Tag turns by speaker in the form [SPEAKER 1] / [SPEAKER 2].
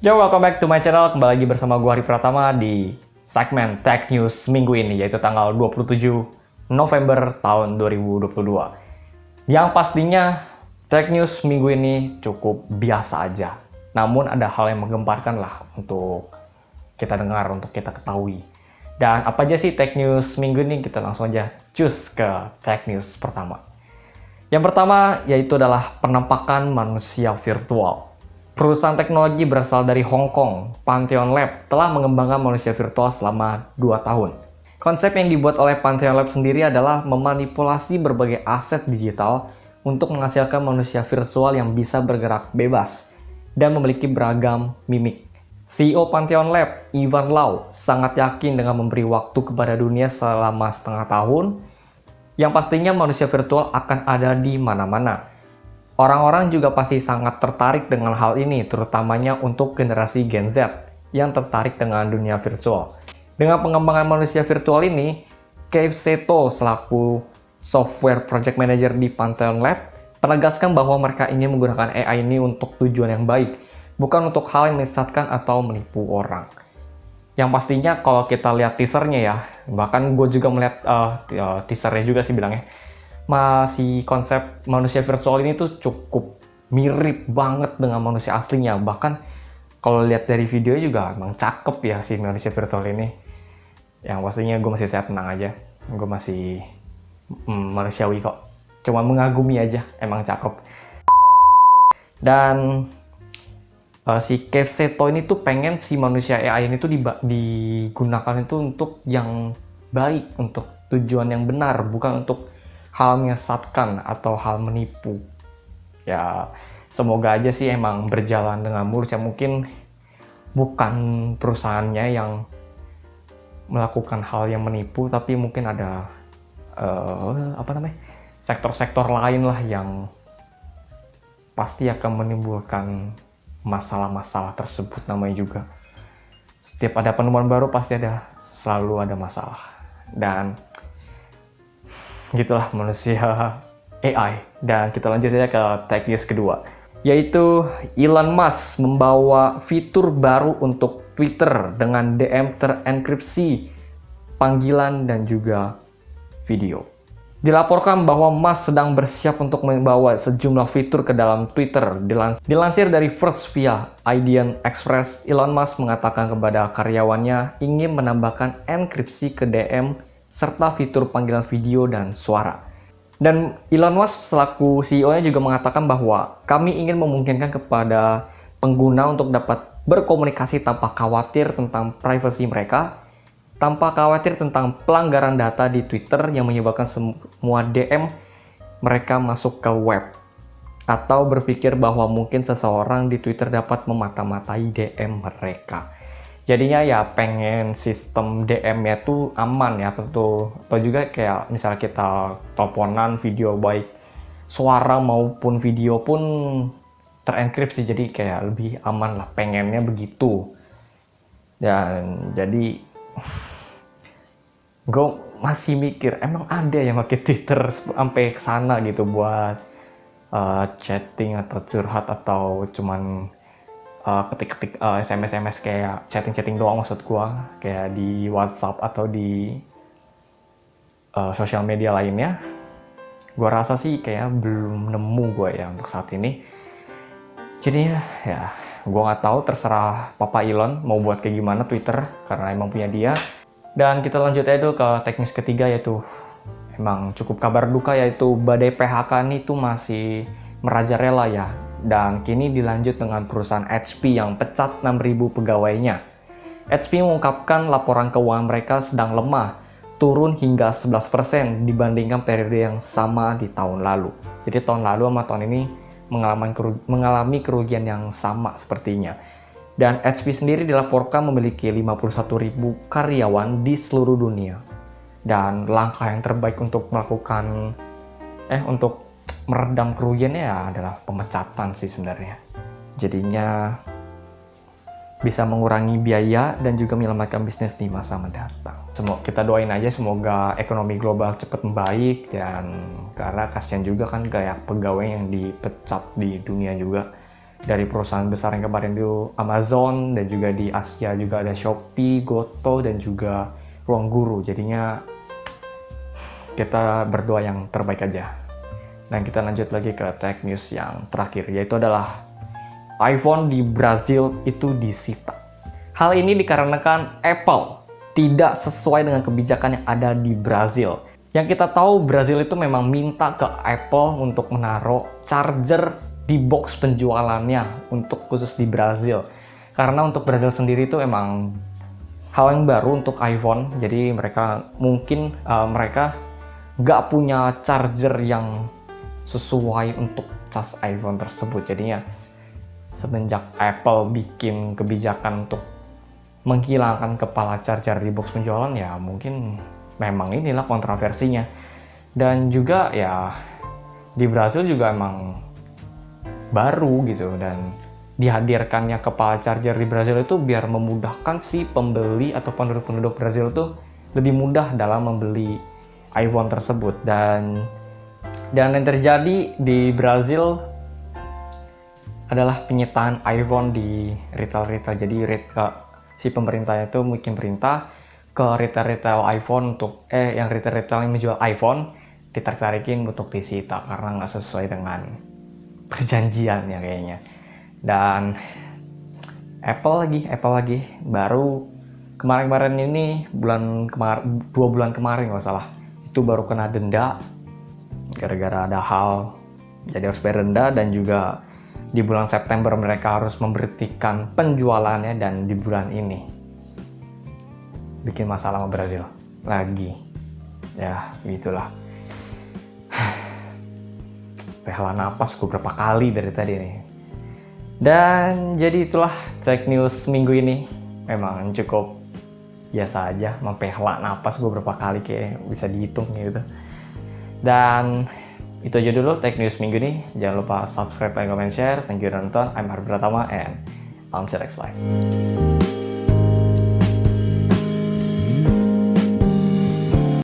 [SPEAKER 1] Yo, welcome back to my channel. Kembali lagi bersama gue Hari Pratama di segmen Tech News minggu ini, yaitu tanggal 27 November tahun 2022. Yang pastinya Tech News minggu ini cukup biasa aja. Namun ada hal yang menggemparkan lah untuk kita dengar, untuk kita ketahui. Dan apa aja sih Tech News minggu ini? Kita langsung aja cus ke Tech News pertama. Yang pertama yaitu adalah penampakan manusia virtual. Perusahaan teknologi berasal dari Hong Kong, Pantheon Lab, telah mengembangkan manusia virtual selama 2 tahun. Konsep yang dibuat oleh Pantheon Lab sendiri adalah memanipulasi berbagai aset digital untuk menghasilkan manusia virtual yang bisa bergerak bebas dan memiliki beragam mimik. CEO Pantheon Lab, Ivan Lau, sangat yakin dengan memberi waktu kepada dunia selama setengah tahun, yang pastinya manusia virtual akan ada di mana-mana. Orang-orang juga pasti sangat tertarik dengan hal ini, terutamanya untuk generasi Gen Z yang tertarik dengan dunia virtual. Dengan pengembangan manusia virtual ini, Keith Seto selaku software project manager di Pantheon Lab menegaskan bahwa mereka ingin menggunakan AI ini untuk tujuan yang baik, bukan untuk hal yang menyesatkan atau menipu orang. Yang pastinya kalau kita lihat teasernya ya, bahkan gue juga melihat teasernya juga sih bilangnya, masih konsep manusia virtual ini tuh cukup mirip banget dengan manusia aslinya. Bahkan kalau lihat dari video juga emang cakep ya si manusia virtual ini. Yang pastinya gue masih saya tenang aja, gue masih manusiawi kok, cuma mengagumi aja, emang cakep. Dan si Keith Seto ini tuh pengen si manusia AI ini tuh digunakan itu untuk yang baik, untuk tujuan yang benar, bukan untuk hal menyesatkan atau hal menipu. Ya, semoga aja sih emang berjalan dengan mulus ya. Mungkin bukan perusahaannya yang melakukan hal yang menipu, tapi mungkin ada sektor-sektor lain lah yang pasti akan menimbulkan masalah-masalah tersebut. Namanya juga setiap ada penemuan baru pasti selalu ada masalah. Dan gitulah manusia AI. Dan kita lanjut aja ke tech news kedua, yaitu Elon Musk membawa fitur baru untuk Twitter dengan DM terenkripsi, panggilan, dan juga video. Dilaporkan bahwa Musk sedang bersiap untuk membawa sejumlah fitur ke dalam Twitter. Dilansir dari Verge via IDN Express, Elon Musk mengatakan kepada karyawannya ingin menambahkan enkripsi ke DM serta fitur panggilan video dan suara. Dan Elon Musk selaku CEO-nya juga mengatakan bahwa kami ingin memungkinkan kepada pengguna untuk dapat berkomunikasi tanpa khawatir tentang privasi mereka, tanpa khawatir tentang pelanggaran data di Twitter yang menyebabkan semua DM mereka masuk ke web, atau berpikir bahwa mungkin seseorang di Twitter dapat memata-matai DM mereka. Jadinya ya pengen sistem DM-nya tuh aman ya, tentu. Atau juga kayak misalnya kita teleponan, video baik suara maupun video pun terenkripsi, jadi kayak lebih aman lah, pengennya begitu. Dan jadi gue masih mikir, emang ada yang pakai Twitter sampai kesana gitu buat chatting atau curhat, atau cuman ketik-ketik SMS kayak chatting-chatting doang, maksud gua kayak di WhatsApp atau di sosial media lainnya. Gua rasa sih kayak belum nemu gua ya untuk saat ini. Jadi ya gua nggak tahu, terserah Papa Elon mau buat kayak gimana Twitter, karena emang punya dia. Dan kita lanjut aja dulu ke teknis ketiga, yaitu emang cukup kabar duka, yaitu badai PHK ini tuh masih merajalela ya. Dan kini dilanjut dengan perusahaan HP yang pecat 6.000 pegawainya. HP mengungkapkan laporan keuangan mereka sedang lemah, turun hingga 11% dibandingkan periode yang sama di tahun lalu. Jadi tahun lalu sama tahun ini mengalami kerugian yang sama sepertinya. Dan HP sendiri dilaporkan memiliki 51.000 karyawan di seluruh dunia. Dan langkah yang terbaik untuk untuk meredam kerugiannya ya adalah pemecatan sih sebenarnya. Jadinya bisa mengurangi biaya dan juga menyelamatkan bisnis di masa mendatang. Kita doain aja semoga ekonomi global cepat membaik, dan karena kasihan juga kan kayak pegawai yang dipecat di dunia juga. dari perusahaan besar yang kemarin di Amazon, dan juga di Asia juga ada Shopee, Goto, dan juga Ruang Guru. Jadinya kita berdoa yang terbaik aja. Dan kita lanjut lagi ke tech news yang terakhir, yaitu adalah iPhone di Brazil itu disita. Hal ini dikarenakan Apple tidak sesuai dengan kebijakan yang ada di Brazil. Yang kita tahu, Brazil itu memang minta ke Apple untuk menaruh charger di box penjualannya untuk khusus di Brazil. Karena untuk Brazil sendiri itu emang hal yang baru untuk iPhone. Jadi mereka mungkin mereka nggak punya charger yang sesuai untuk cas iPhone tersebut. Jadinya semenjak Apple bikin kebijakan untuk menghilangkan kepala charger di box penjualan, ya mungkin memang inilah kontroversinya. Dan juga ya di Brazil juga emang baru gitu, dan dihadirkannya kepala charger di Brazil itu biar memudahkan si pembeli atau penduduk-penduduk Brazil itu lebih mudah dalam membeli iPhone tersebut. Dan yang terjadi di Brazil adalah penyitaan iPhone di retail-retail. Jadi si pemerintah itu mungkin perintah ke retail-retail iPhone untuk yang retail-retail yang menjual iPhone ditarik-tarikin untuk disita karena nggak sesuai dengan perjanjiannya kayaknya. Dan Apple lagi baru kemarin ini 2 bulan kemarin nggak salah, itu baru kena denda gara-gara ada hal jadi harus bayar denda. Dan juga di bulan September mereka harus memberhentikan penjualannya, dan di bulan ini bikin masalah sama Brazil lagi. Ya gitulah. Hela napas gue berapa kali dari tadi nih. Dan jadi itulah tech news minggu ini. Memang cukup biasa aja, menghela napas gue berapa kali kayak bisa dihitung gitu. Dan itu aja dulu tech news minggu ini. Jangan lupa subscribe, like, comment, share. Thank you udah nonton. I'm Harvey Pratama and I'll see you next time.